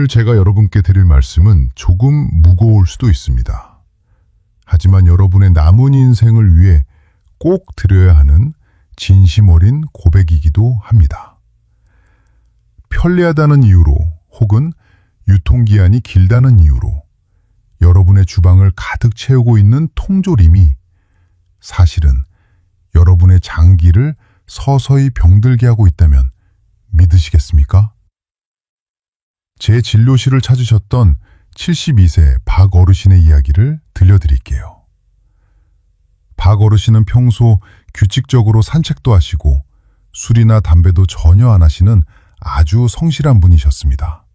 오늘 제가 여러분께 드릴 말씀은 조금 무거울 수도 있습니다. 하지만 여러분의 남은 인생을 위해 꼭 드려야 하는 진심 어린 고백이기도 합니다. 편리하다는 이유로 혹은 유통기한이 길다는 이유로 여러분의 주방을 가득 채우고 있는 통조림이 사실은 여러분의 장기를 서서히 병들게 하고 있다면 믿으시겠습니까? 제 진료실을 찾으셨던 72세 박 어르신의 이야기를 들려드릴게요. 박 어르신은 평소 규칙적으로 산책도 하시고 술이나 담배도 전혀 안 하시는 아주 성실한 분이셨습니다.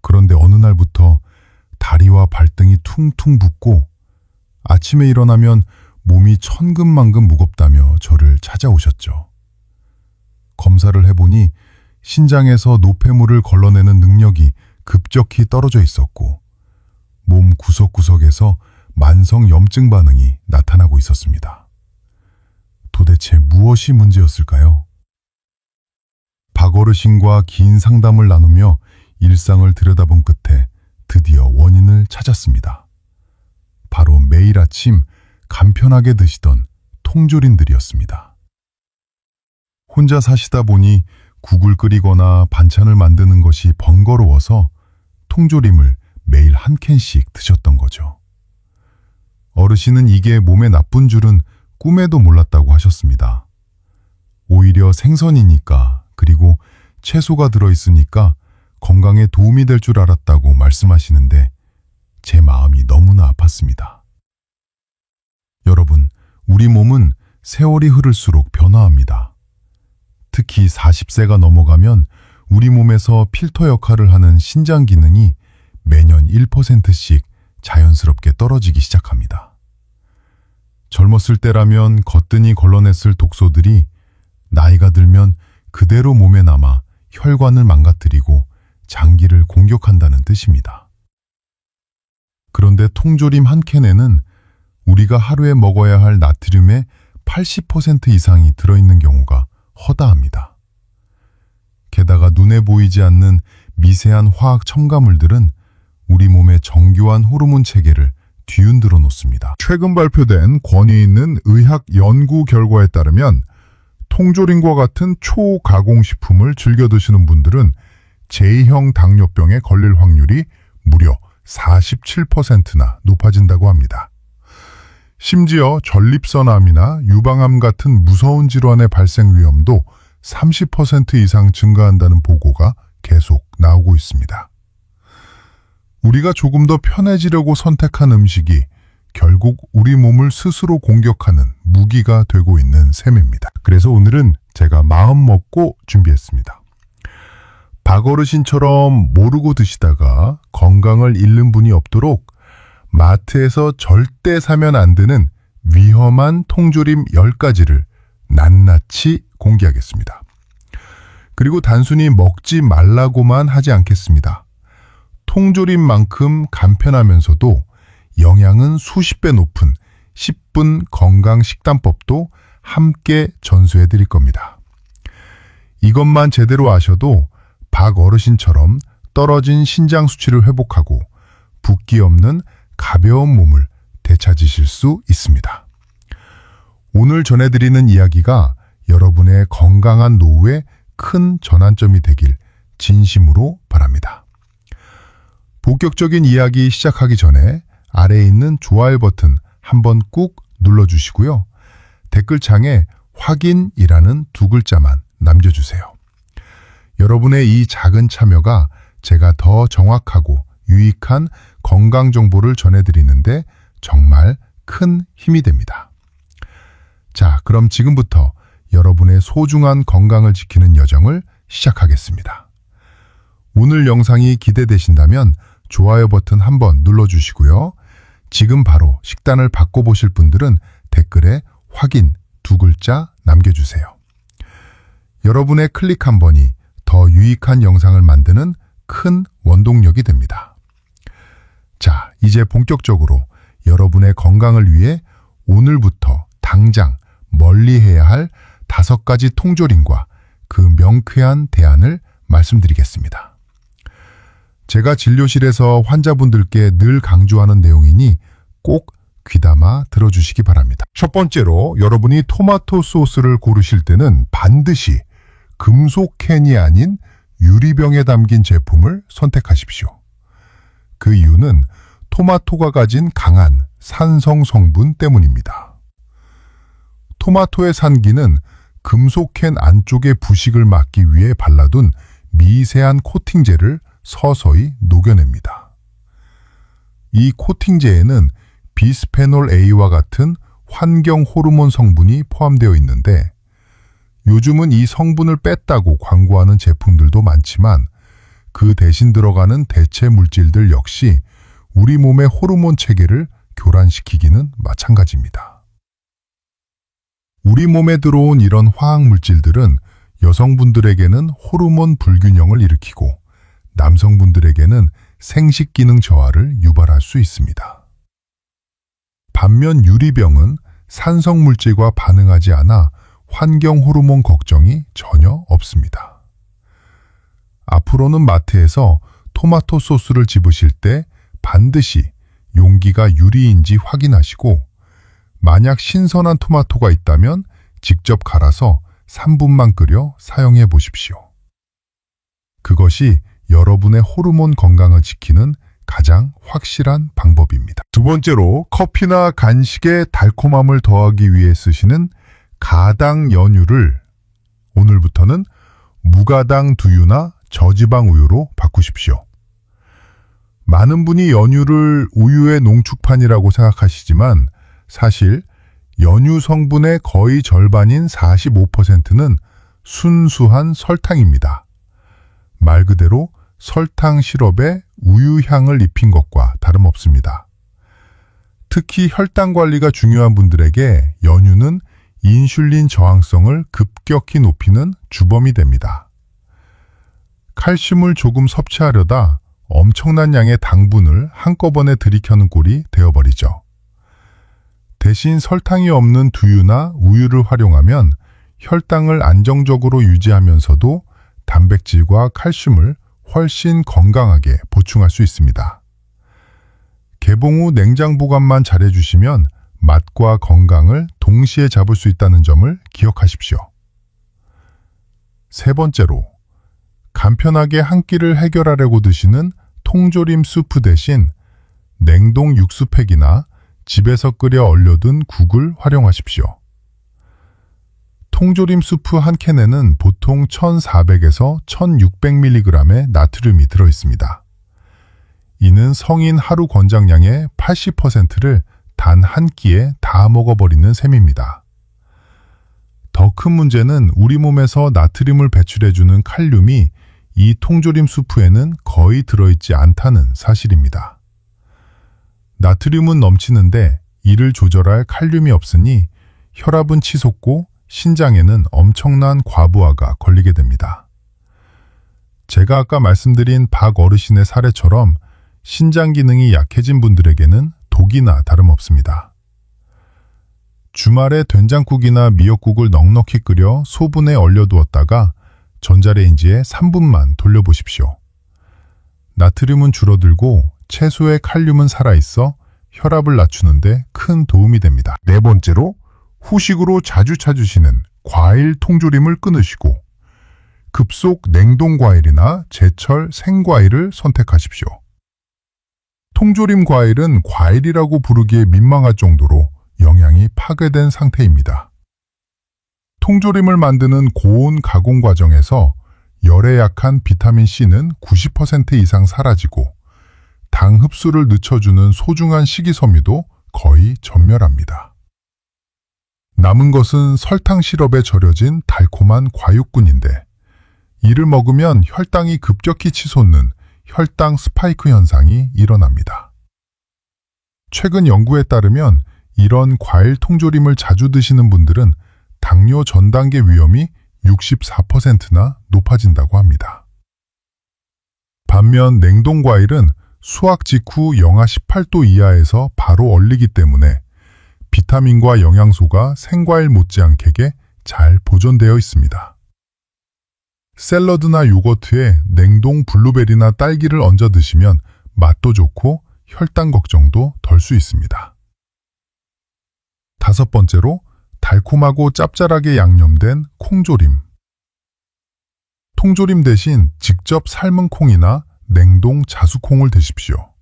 그런데 어느 날부터 다리와 발등이 퉁퉁 붓고 아침에 일어나면 몸이 천근만근 무겁다며 저를 찾아오셨죠. 검사를 해보니 신장에서 노폐물을 걸러내는 능력이 급격히 떨어져 있었고 몸 구석구석에서 만성 염증 반응이 나타나고 있었습니다. 도대체 무엇이 문제였을까요? 박 어르신과 긴 상담을 나누며 일상을 들여다본 끝에 드디어 원인을 찾았습니다. 바로 매일 아침 간편하게 드시던 통조림들이었습니다. 혼자 사시다 보니 국을 끓이거나 반찬을 만드는 것이 번거로워서 통조림을 매일 한 캔씩 드셨던 거죠. 어르신은 이게 몸에 나쁜 줄은 꿈에도 몰랐다고 하셨습니다. 오히려 생선이니까 그리고 채소가 들어있으니까 건강에 도움이 될 줄 알았다고 말씀하시는데 제 마음이 너무나 아팠습니다. 여러분, 우리 몸은 세월이 흐를수록 변화합니다. 특히 40세가 넘어가면 우리 몸에서 필터 역할을 하는 신장 기능이 매년 1%씩 자연스럽게 떨어지기 시작합니다. 젊었을 때라면 거뜬히 걸러냈을 독소들이 나이가 들면 그대로 몸에 남아 혈관을 망가뜨리고 장기를 공격한다는 뜻입니다. 그런데 통조림 한 캔에는 우리가 하루에 먹어야 할 나트륨의 80% 이상이 들어있는 경우가 허다합니다. 게다가 눈에 보이지 않는 미세한 화학 첨가물들은 우리 몸의 정교한 호르몬 체계를 뒤흔들어 놓습니다. 최근 발표된 권위 있는 의학 연구 결과에 따르면 통조림과 같은 초가공식품을 즐겨 드시는 분들은 제2형 당뇨병에 걸릴 확률이 무려 47%나 높아진다고 합니다. 심지어 전립선암이나 유방암 같은 무서운 질환의 발생 위험도 30% 이상 증가한다는 보고가 계속 나오고 있습니다. 우리가 조금 더 편해지려고 선택한 음식이 결국 우리 몸을 스스로 공격하는 무기가 되고 있는 셈입니다. 그래서 오늘은 제가 마음 먹고 준비했습니다. 박 어르신처럼 모르고 드시다가 건강을 잃는 분이 없도록 마트에서 절대 사면 안 되는 위험한 통조림 10가지를 낱낱이 공개하겠습니다. 그리고 단순히 먹지 말라고만 하지 않겠습니다. 통조림만큼 간편하면서도 영양은 수십 배 높은 10분 건강식단법도 함께 전수해 드릴 겁니다. 이것만 제대로 아셔도 박 어르신처럼 떨어진 신장 수치를 회복하고 붓기 없는 가벼운 몸을 되찾으실 수 있습니다. 오늘 전해드리는 이야기가 여러분의 건강한 노후에 큰 전환점이 되길 진심으로 바랍니다. 본격적인 이야기 시작하기 전에 아래에 있는 좋아요 버튼 한번 꾹 눌러주시고요. 댓글창에 확인이라는 2글자만 남겨주세요. 여러분의 이 작은 참여가 제가 더 정확하고 유익한 건강 정보를 전해드리는데 정말 큰 힘이 됩니다. 자, 그럼 지금부터 여러분의 소중한 건강을 지키는 여정을 시작하겠습니다. 오늘 영상이 기대되신다면 좋아요 버튼 한번 눌러주시고요. 지금 바로 식단을 바꿔보실 분들은 댓글에 확인 2글자 남겨주세요. 여러분의 클릭 한 번이 더 유익한 영상을 만드는 큰 원동력이 됩니다. 자, 이제 본격적으로 여러분의 건강을 위해 오늘부터 당장 멀리해야 할 5가지 통조림과 그 명쾌한 대안을 말씀드리겠습니다. 제가 진료실에서 환자분들께 늘 강조하는 내용이니 꼭 귀담아 들어주시기 바랍니다. 첫 번째로 여러분이 토마토 소스를 고르실 때는 반드시 금속 캔이 아닌 유리병에 담긴 제품을 선택하십시오. 그 이유는 토마토가 가진 강한 산성 성분 때문입니다. 토마토의 산기는 금속 캔 안쪽의 부식을 막기 위해 발라둔 미세한 코팅제를 서서히 녹여냅니다. 이 코팅제에는 비스페놀 A와 같은 환경 호르몬 성분이 포함되어 있는데 요즘은 이 성분을 뺐다고 광고하는 제품들도 많지만 그 대신 들어가는 대체 물질들 역시 우리 몸의 호르몬 체계를 교란시키기는 마찬가지입니다. 우리 몸에 들어온 이런 화학 물질들은 여성분들에게는 호르몬 불균형을 일으키고 남성분들에게는 생식 기능 저하를 유발할 수 있습니다. 반면 유리병은 산성 물질과 반응하지 않아 환경 호르몬 걱정이 전혀 없습니다. 앞으로는 마트에서 토마토 소스를 집으실 때 반드시 용기가 유리인지 확인하시고 만약 신선한 토마토가 있다면 직접 갈아서 3분만 끓여 사용해 보십시오. 그것이 여러분의 호르몬 건강을 지키는 가장 확실한 방법입니다. 두 번째로 커피나 간식에 달콤함을 더하기 위해 쓰시는 가당 연유를 오늘부터는 무가당 두유나 저지방 우유로 바꾸십시오. 많은 분이 연유를 우유의 농축판이라고 생각하시지만 사실 연유 성분의 거의 절반인 45%는 순수한 설탕입니다. 말 그대로 설탕 시럽에 우유 향을 입힌 것과 다름없습니다. 특히 혈당 관리가 중요한 분들에게 연유는 인슐린 저항성을 급격히 높이는 주범이 됩니다. 칼슘을 조금 섭취하려다 엄청난 양의 당분을 한꺼번에 들이켜는 꼴이 되어버리죠. 대신 설탕이 없는 두유나 우유를 활용하면 혈당을 안정적으로 유지하면서도 단백질과 칼슘을 훨씬 건강하게 보충할 수 있습니다. 개봉 후 냉장 보관만 잘해주시면 맛과 건강을 동시에 잡을 수 있다는 점을 기억하십시오. 세 번째로, 간편하게 한 끼를 해결하려고 드시는 통조림 수프 대신 냉동 육수팩이나 집에서 끓여 얼려둔 국을 활용하십시오. 통조림 수프 한 캔에는 보통 1400에서 1600mg의 나트륨이 들어있습니다. 이는 성인 하루 권장량의 80%를 단 한 끼에 다 먹어버리는 셈입니다. 더 큰 문제는 우리 몸에서 나트륨을 배출해주는 칼륨이 이 통조림 수프에는 거의 들어있지 않다는 사실입니다. 나트륨은 넘치는데 이를 조절할 칼륨이 없으니 혈압은 치솟고 신장에는 엄청난 과부하가 걸리게 됩니다. 제가 아까 말씀드린 박 어르신의 사례처럼 신장 기능이 약해진 분들에게는 독이나 다름없습니다. 주말에 된장국이나 미역국을 넉넉히 끓여 소분에 얼려두었다가 전자레인지에 3분만 돌려보십시오. 나트륨은 줄어들고 채소의 칼륨은 살아있어 혈압을 낮추는데 큰 도움이 됩니다. 네 번째로, 후식으로 자주 찾으시는 과일 통조림을 끊으시고 급속 냉동 과일이나 제철 생과일을 선택하십시오. 통조림 과일은 과일이라고 부르기에 민망할 정도로 영양이 파괴된 상태입니다. 통조림을 만드는 고온 가공 과정에서 열에 약한 비타민C는 90% 이상 사라지고 당 흡수를 늦춰주는 소중한 식이섬유도 거의 전멸합니다. 남은 것은 설탕 시럽에 절여진 달콤한 과육군인데 이를 먹으면 혈당이 급격히 치솟는 혈당 스파이크 현상이 일어납니다. 최근 연구에 따르면 이런 과일 통조림을 자주 드시는 분들은 당뇨 전 단계 위험이 64%나 높아진다고 합니다. 반면 냉동 과일은 수확 직후 영하 18도 이하에서 바로 얼리기 때문에 비타민과 영양소가 생과일 못지않게 잘 보존되어 있습니다. 샐러드나 요거트에 냉동 블루베리나 딸기를 얹어 드시면 맛도 좋고 혈당 걱정도 덜 수 있습니다. 다섯 번째로 달콤하고 짭짤하게 양념된 콩조림. 통조림 대신 직접 삶은 콩이나 냉동 자수콩을 드십시오.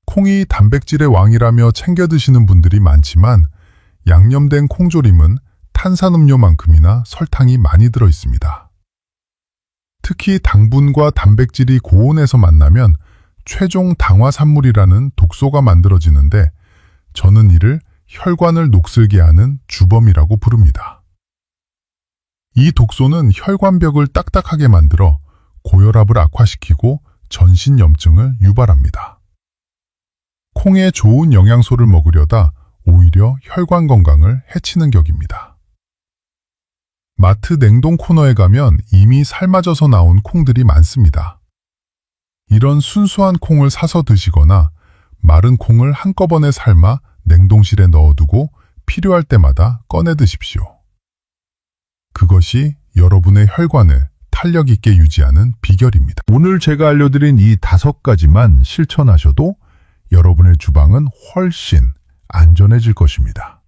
콩이 단백질의 왕이라며 챙겨 드시는 분들이 많지만 양념된 콩조림은 탄산음료만큼이나 설탕이 많이 들어 있습니다. 특히 당분과 단백질이 고온에서 만나면 최종 당화산물이라는 독소가 만들어지는데 저는 이를 혈관을 녹슬게 하는 주범이라고 부릅니다. 이 독소는 혈관벽을 딱딱하게 만들어 고혈압을 악화시키고 전신염증을 유발합니다. 콩에 좋은 영양소를 먹으려다 오히려 혈관 건강을 해치는 격입니다. 마트 냉동 코너에 가면 이미 삶아져서 나온 콩들이 많습니다. 이런 순수한 콩을 사서 드시거나 마른 콩을 한꺼번에 삶아 냉동실에 넣어두고 필요할 때마다 꺼내 드십시오. 그것이 여러분의 혈관을 탄력 있게 유지하는 비결입니다. 오늘 제가 알려드린 이 5가지만 실천하셔도 여러분의 주방은 훨씬 안전해질 것입니다.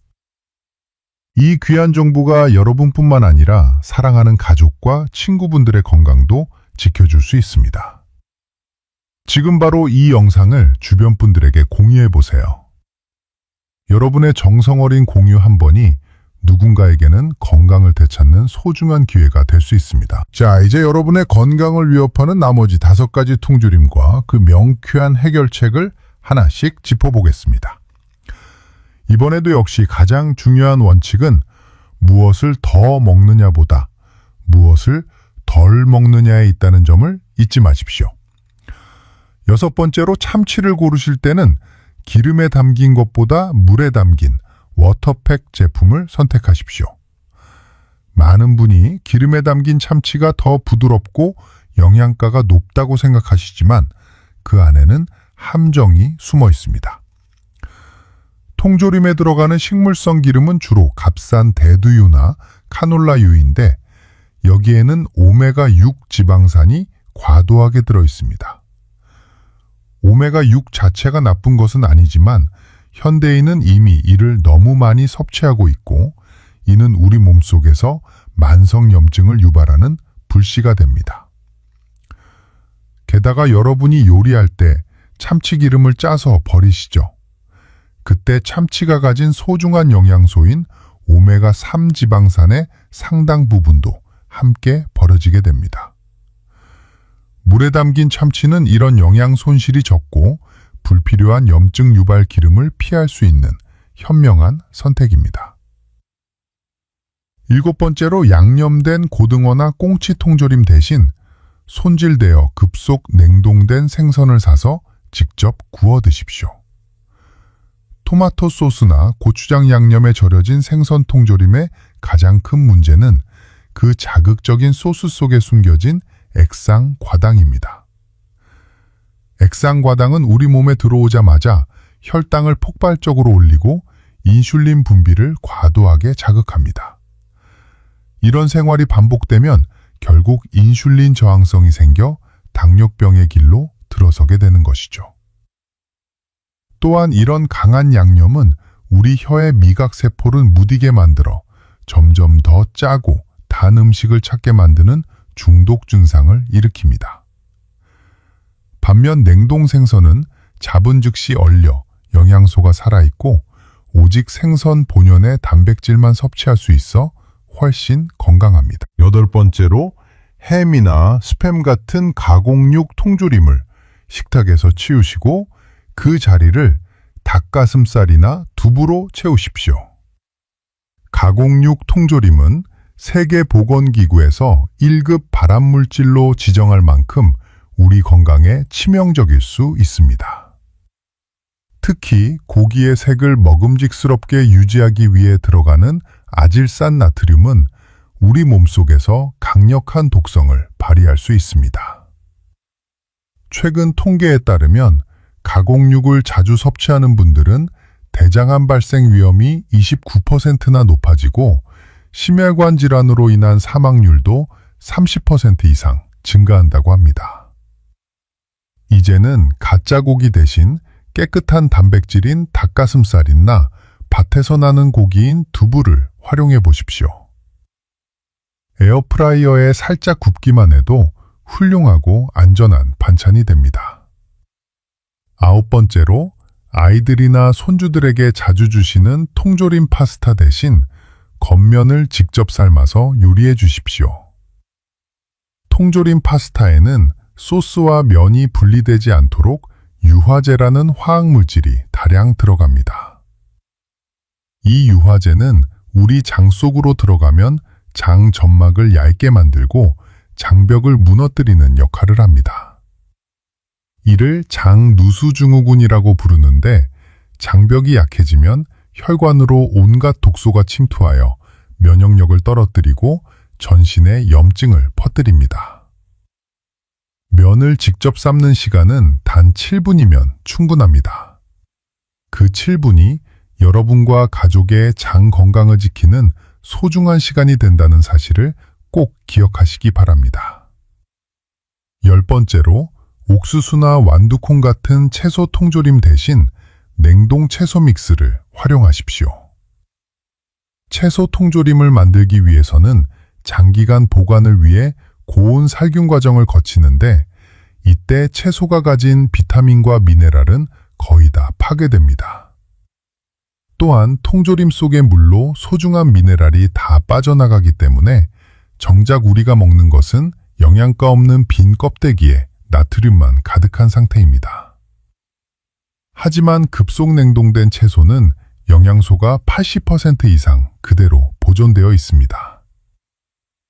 이 귀한 정보가 여러분뿐만 아니라 사랑하는 가족과 친구분들의 건강도 지켜줄 수 있습니다. 지금 바로 이 영상을 주변 분들에게 공유해 보세요. 여러분의 정성 어린 공유 한 번이 누군가에게는 건강을 되찾는 소중한 기회가 될 수 있습니다. 자, 이제 여러분의 건강을 위협하는 나머지 5가지 통조림과 그 명쾌한 해결책을 하나씩 짚어보겠습니다. 이번에도 역시 가장 중요한 원칙은 무엇을 더 먹느냐보다 무엇을 덜 먹느냐에 있다는 점을 잊지 마십시오. 6번째로 참치를 고르실 때는 기름에 담긴 것보다 물에 담긴 워터팩 제품을 선택하십시오. 많은 분이 기름에 담긴 참치가 더 부드럽고 영양가가 높다고 생각하시지만 그 안에는 함정이 숨어 있습니다. 통조림에 들어가는 식물성 기름은 주로 값싼 대두유나 카놀라유인데 여기에는 오메가6 지방산이 과도하게 들어 있습니다. 오메가6 자체가 나쁜 것은 아니지만 현대인은 이미 이를 너무 많이 섭취하고 있고 이는 우리 몸속에서 만성염증을 유발하는 불씨가 됩니다. 게다가 여러분이 요리할 때 참치기름을 짜서 버리시죠. 그때 참치가 가진 소중한 영양소인 오메가3 지방산의 상당 부분도 함께 버려지게 됩니다. 물에 담긴 참치는 이런 영양 손실이 적고 불필요한 염증 유발 기름을 피할 수 있는 현명한 선택입니다. 7번째로 양념된 고등어나 꽁치 통조림 대신 손질되어 급속 냉동된 생선을 사서 직접 구워 드십시오. 토마토 소스나 고추장 양념에 절여진 생선 통조림의 가장 큰 문제는 그 자극적인 소스 속에 숨겨진 액상과당입니다. 액상과당은 우리 몸에 들어오자마자 혈당을 폭발적으로 올리고 인슐린 분비를 과도하게 자극합니다. 이런 생활이 반복되면 결국 인슐린 저항성이 생겨 당뇨병의 길로 들어서게 되는 것이죠. 또한 이런 강한 양념은 우리 혀의 미각세포를 무디게 만들어 점점 더 짜고 단 음식을 찾게 만드는 중독 증상을 일으킵니다. 반면 냉동 생선은 잡은 즉시 얼려 영양소가 살아있고 오직 생선 본연의 단백질만 섭취할 수 있어 훨씬 건강합니다. 8번째로 햄이나 스팸 같은 가공육 통조림을 식탁에서 치우시고 그 자리를 닭가슴살이나 두부로 채우십시오. 가공육 통조림은 세계보건기구에서 1급 발암물질로 지정할 만큼 우리 건강에 치명적일 수 있습니다. 특히 고기의 색을 먹음직스럽게 유지하기 위해 들어가는 아질산 나트륨은 우리 몸속에서 강력한 독성을 발휘할 수 있습니다. 최근 통계에 따르면 가공육을 자주 섭취하는 분들은 대장암 발생 위험이 29%나 높아지고 심혈관 질환으로 인한 사망률도 30% 이상 증가한다고 합니다. 이제는 가짜 고기 대신 깨끗한 단백질인 닭가슴살이나 밭에서 나는 고기인 두부를 활용해 보십시오. 에어프라이어에 살짝 굽기만 해도 훌륭하고 안전한 반찬이 됩니다. 9번째로 아이들이나 손주들에게 자주 주시는 통조림 파스타 대신 겉면을 직접 삶아서 요리해 주십시오. 통조림 파스타에는 소스와 면이 분리되지 않도록 유화제라는 화학물질이 다량 들어갑니다. 이 유화제는 우리 장 속으로 들어가면 장 점막을 얇게 만들고 장벽을 무너뜨리는 역할을 합니다. 이를 장누수증후군이라고 부르는데 장벽이 약해지면 혈관으로 온갖 독소가 침투하여 면역력을 떨어뜨리고 전신에 염증을 퍼뜨립니다. 면을 직접 삶는 시간은 단 7분이면 충분합니다. 그 7분이 여러분과 가족의 장 건강을 지키는 소중한 시간이 된다는 사실을 꼭 기억하시기 바랍니다. 10번째로 옥수수나 완두콩 같은 채소 통조림 대신 냉동 채소 믹스를 활용하십시오. 채소 통조림을 만들기 위해서는 장기간 보관을 위해 고온 살균 과정을 거치는데 이때 채소가 가진 비타민과 미네랄은 거의 다 파괴됩니다. 또한 통조림 속의 물로 소중한 미네랄이 다 빠져나가기 때문에 정작 우리가 먹는 것은 영양가 없는 빈 껍데기에 나트륨만 가득한 상태입니다. 하지만 급속 냉동된 채소는 영양소가 80% 이상 그대로 보존되어 있습니다.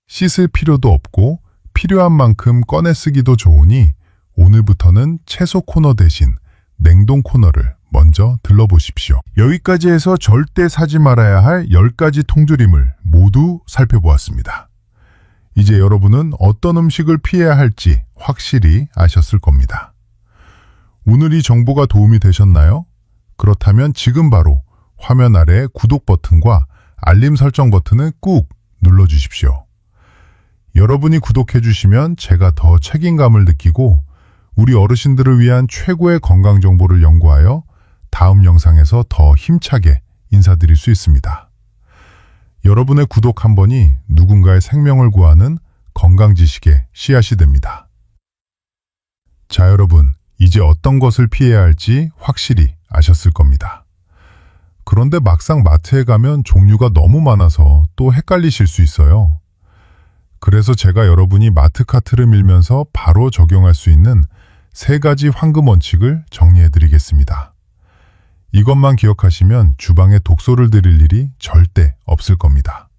씻을 필요도 없고 필요한 만큼 꺼내 쓰기도 좋으니 오늘부터는 채소 코너 대신 냉동 코너를 먼저 들러보십시오. 여기까지 해서 절대 사지 말아야 할 10가지 통조림을 모두 살펴보았습니다. 이제 여러분은 어떤 음식을 피해야 할지 확실히 아셨을 겁니다. 오늘 이 정보가 도움이 되셨나요? 그렇다면 지금 바로 화면 아래 구독 버튼과 알림 설정 버튼을 꾹 눌러주십시오. 여러분이 구독해 주시면 제가 더 책임감을 느끼고 우리 어르신들을 위한 최고의 건강 정보를 연구하여 다음 영상에서 더 힘차게 인사드릴 수 있습니다. 여러분의 구독 한 번이 누군가의 생명을 구하는 건강 지식의 씨앗이 됩니다. 자, 여러분, 이제 어떤 것을 피해야 할지 확실히 아셨을 겁니다. 그런데 막상 마트에 가면 종류가 너무 많아서 또 헷갈리실 수 있어요. 그래서 제가 여러분이 마트 카트를 밀면서 바로 적용할 수 있는 3가지 황금 원칙을 정리해 드리겠습니다. 이것만 기억하시면 주방에 독소를 들일 일이 절대 없을 겁니다.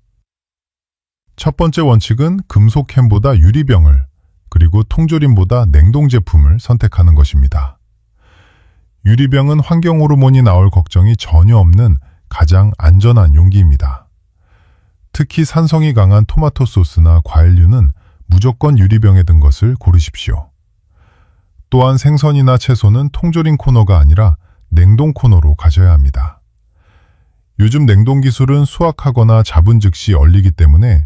첫 번째 원칙은 금속 캔보다 유리병을, 그리고 통조림보다 냉동 제품을 선택하는 것입니다. 유리병은 환경 호르몬이 나올 걱정이 전혀 없는 가장 안전한 용기입니다. 특히 산성이 강한 토마토 소스나 과일류는 무조건 유리병에 든 것을 고르십시오. 또한 생선이나 채소는 통조림 코너가 아니라 냉동 코너로 가셔야 합니다. 요즘 냉동 기술은 수확하거나 잡은 즉시 얼리기 때문에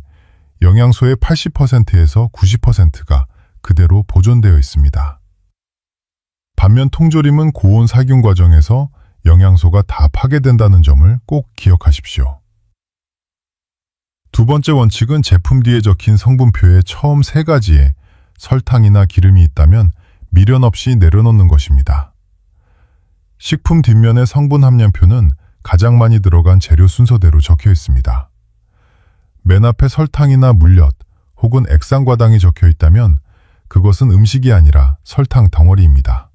영양소의 80%에서 90%가 그대로 보존되어 있습니다. 반면 통조림은 고온 살균 과정에서 영양소가 다 파괴된다는 점을 꼭 기억하십시오. 두 번째 원칙은 제품 뒤에 적힌 성분표의 처음 3가지에 설탕이나 기름이 있다면 미련 없이 내려놓는 것입니다. 식품 뒷면의 성분 함량표는 가장 많이 들어간 재료 순서대로 적혀 있습니다. 맨 앞에 설탕이나 물엿 혹은 액상과당이 적혀 있다면 그것은 음식이 아니라 설탕 덩어리입니다.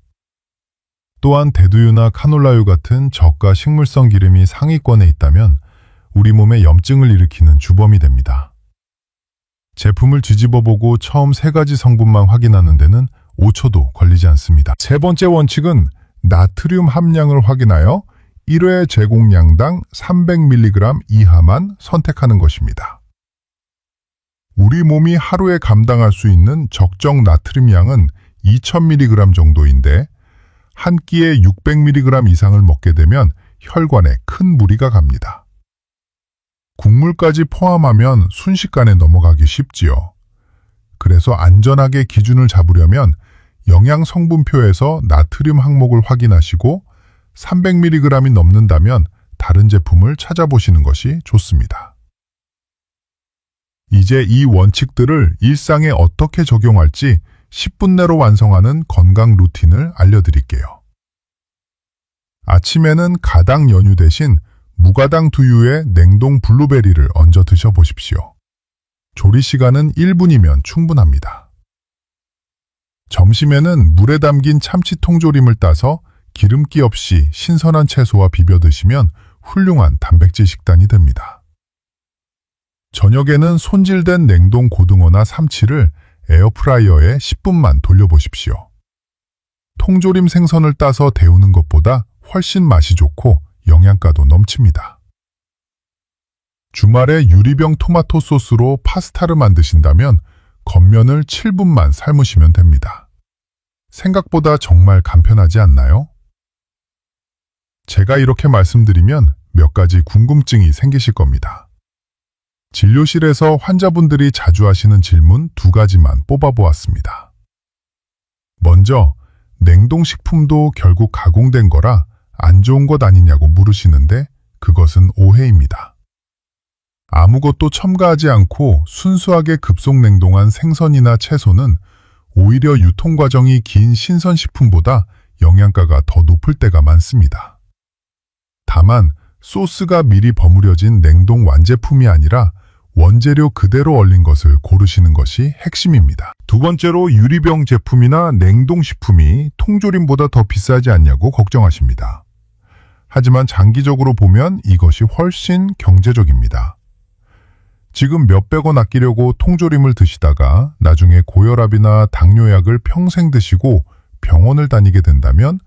또한 대두유나 카놀라유 같은 저가 식물성 기름이 상위권에 있다면 우리 몸에 염증을 일으키는 주범이 됩니다. 제품을 뒤집어보고 처음 3가지 성분만 확인하는 데는 5초도 걸리지 않습니다. 세 번째 원칙은 나트륨 함량을 확인하여 1회 제공량당 300mg 이하만 선택하는 것입니다. 우리 몸이 하루에 감당할 수 있는 적정 나트륨 양은 2000mg 정도인데 한 끼에 600mg 이상을 먹게 되면 혈관에 큰 무리가 갑니다. 국물까지 포함하면 순식간에 넘어가기 쉽지요. 그래서 안전하게 기준을 잡으려면 영양 성분표에서 나트륨 항목을 확인하시고 300mg이 넘는다면 다른 제품을 찾아보시는 것이 좋습니다. 이제 이 원칙들을 일상에 어떻게 적용할지 10분 내로 완성하는 건강 루틴을 알려드릴게요. 아침에는 가당 연유 대신 무가당 두유에 냉동 블루베리를 얹어 드셔보십시오. 조리 시간은 1분이면 충분합니다. 점심에는 물에 담긴 참치 통조림을 따서 기름기 없이 신선한 채소와 비벼 드시면 훌륭한 단백질 식단이 됩니다. 저녁에는 손질된 냉동 고등어나 삼치를 에어프라이어에 10분만 돌려보십시오. 통조림 생선을 따서 데우는 것보다 훨씬 맛이 좋고 영양가도 넘칩니다. 주말에 유리병 토마토 소스로 파스타를 만드신다면 겉면을 7분만 삶으시면 됩니다. 생각보다 정말 간편하지 않나요? 제가 이렇게 말씀드리면 몇 가지 궁금증이 생기실 겁니다. 진료실에서 환자분들이 자주 하시는 질문 2가지만 뽑아보았습니다. 먼저, 냉동식품도 결국 가공된 거라 안 좋은 것 아니냐고 물으시는데 그것은 오해입니다. 아무것도 첨가하지 않고 순수하게 급속냉동한 생선이나 채소는 오히려 유통과정이 긴 신선식품보다 영양가가 더 높을 때가 많습니다. 다만 소스가 미리 버무려진 냉동 완제품이 아니라 원재료 그대로 얼린 것을 고르시는 것이 핵심입니다. 두 번째로 유리병 제품이나 냉동식품이 통조림보다 더 비싸지 않냐고 걱정하십니다. 하지만 장기적으로 보면 이것이 훨씬 경제적입니다. 지금 몇백 원 아끼려고 통조림을 드시다가 나중에 고혈압이나 당뇨약을 평생 드시고 병원을 다니게 된다면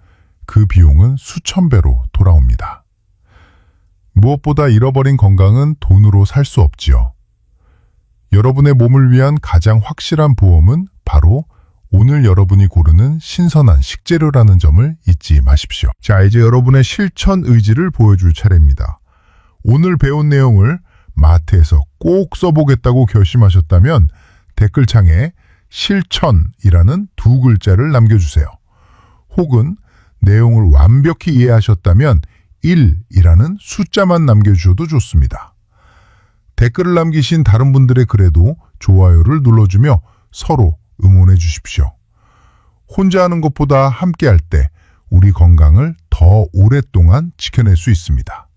그 비용은 수천 배로 돌아옵니다. 무엇보다 잃어버린 건강은 돈으로 살 수 없지요. 여러분의 몸을 위한 가장 확실한 보험은 바로 오늘 여러분이 고르는 신선한 식재료라는 점을 잊지 마십시오. 자, 이제 여러분의 실천 의지를 보여줄 차례입니다. 오늘 배운 내용을 마트에서 꼭 써보겠다고 결심하셨다면 댓글창에 실천이라는 2글자를 남겨주세요. 혹은 내용을 완벽히 이해하셨다면 1이라는 숫자만 남겨주셔도 좋습니다. 댓글을 남기신 다른 분들의 글에도 좋아요를 눌러주며 서로 응원해 주십시오. 혼자 하는 것보다 함께 할 때 우리 건강을 더 오랫동안 지켜낼 수 있습니다.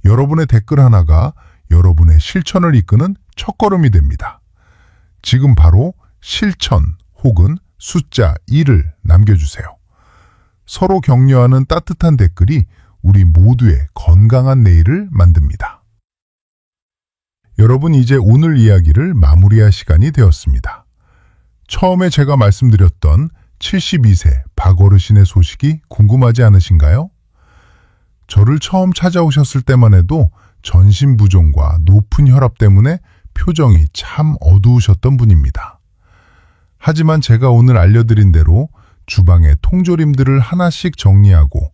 여러분의 댓글 하나가 여러분의 실천을 이끄는 첫걸음이 됩니다. 지금 바로 실천 혹은 숫자 1을 남겨주세요. 서로 격려하는 따뜻한 댓글이 우리 모두의 건강한 내일을 만듭니다. 여러분, 이제 오늘 이야기를 마무리할 시간이 되었습니다. 처음에 제가 말씀드렸던 72세 박어르신의 소식이 궁금하지 않으신가요? 저를 처음 찾아오셨을 때만 해도 전신부종과 높은 혈압 때문에 표정이 참 어두우셨던 분입니다. 하지만 제가 오늘 알려드린 대로 주방에 통조림들을 하나씩 정리하고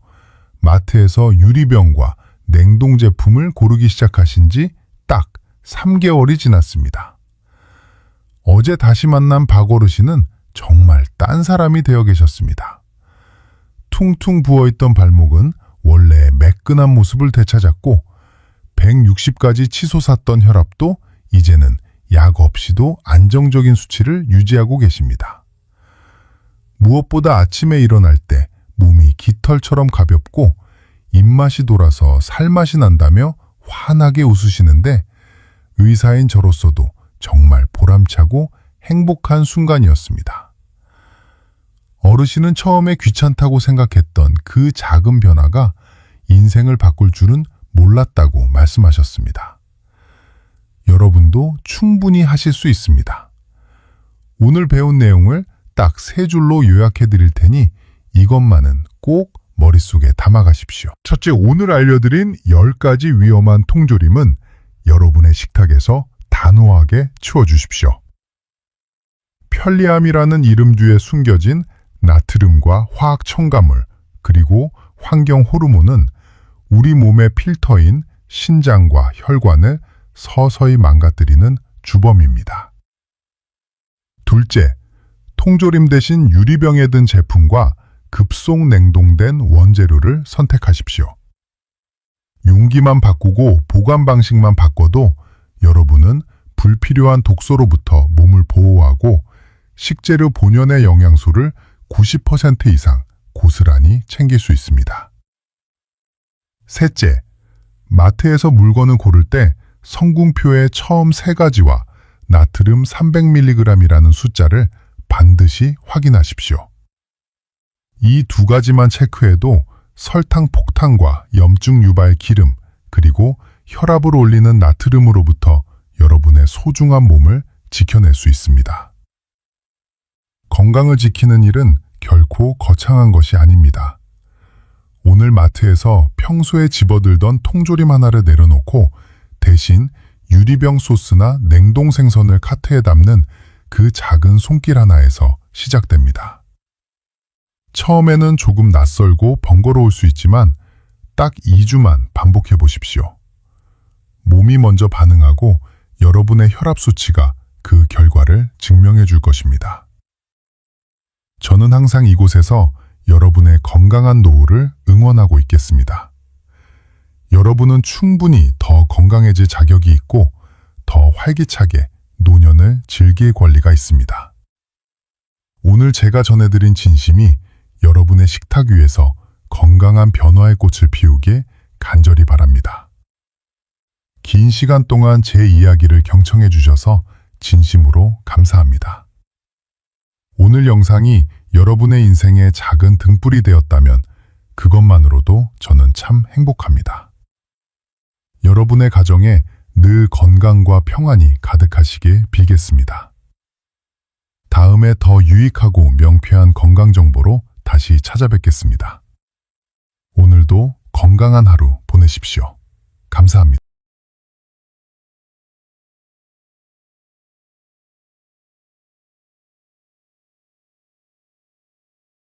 마트에서 유리병과 냉동 제품을 고르기 시작하신 지 딱 3개월이 지났습니다. 어제 다시 만난 박어르신은 정말 딴 사람이 되어 계셨습니다. 퉁퉁 부어있던 발목은 원래 매끈한 모습을 되찾았고 160까지 치솟았던 혈압도 이제는 약 없이도 안정적인 수치를 유지하고 계십니다. 무엇보다 아침에 일어날 때 몸이 깃털처럼 가볍고 입맛이 돌아서 살맛이 난다며 환하게 웃으시는데 의사인 저로서도 정말 보람차고 행복한 순간이었습니다. 어르신은 처음에 귀찮다고 생각했던 그 작은 변화가 인생을 바꿀 줄은 몰랐다고 말씀하셨습니다. 여러분도 충분히 하실 수 있습니다. 오늘 배운 내용을 딱 3줄로 요약해 드릴 테니 이것만은 꼭 머릿속에 담아가십시오. 첫째, 오늘 알려드린 10가지 위험한 통조림은 여러분의 식탁에서 단호하게 치워주십시오. 편리함이라는 이름 뒤에 숨겨진 나트륨과 화학 첨가물 그리고 환경 호르몬은 우리 몸의 필터인 신장과 혈관을 서서히 망가뜨리는 주범입니다. 둘째, 통조림 대신 유리병에 든 제품과 급속 냉동된 원재료를 선택하십시오. 용기만 바꾸고 보관 방식만 바꿔도 여러분은 불필요한 독소로부터 몸을 보호하고 식재료 본연의 영양소를 90% 이상 고스란히 챙길 수 있습니다. 셋째, 마트에서 물건을 고를 때 성분표의 처음 3가지와 나트륨 300mg이라는 숫자를 반드시 확인하십시오. 이 2가지만 체크해도 설탕 폭탄과 염증 유발 기름, 그리고 혈압을 올리는 나트륨으로부터 여러분의 소중한 몸을 지켜낼 수 있습니다. 건강을 지키는 일은 결코 거창한 것이 아닙니다. 오늘 마트에서 평소에 집어들던 통조림 하나를 내려놓고 대신 유리병 소스나 냉동 생선을 카트에 담는 그 작은 손길 하나에서 시작됩니다. 처음에는 조금 낯설고 번거로울 수 있지만 딱 2주만 반복해 보십시오. 몸이 먼저 반응하고 여러분의 혈압 수치가 그 결과를 증명해 줄 것입니다. 저는 항상 이곳에서 여러분의 건강한 노후를 응원하고 있겠습니다. 여러분은 충분히 더 건강해질 자격이 있고 더 활기차게 노년을 즐길 권리가 있습니다. 오늘 제가 전해드린 진심이 여러분의 식탁 위에서 건강한 변화의 꽃을 피우길 간절히 바랍니다. 긴 시간 동안 제 이야기를 경청해 주셔서 진심으로 감사합니다. 오늘 영상이 여러분의 인생의 작은 등불이 되었다면 그것만으로도 저는 참 행복합니다. 여러분의 가정에 늘 건강과 평안이 가득하시길 빌겠습니다. 다음에 더 유익하고 명쾌한 건강 정보로 다시 찾아뵙겠습니다. 오늘도 건강한 하루 보내십시오. 감사합니다.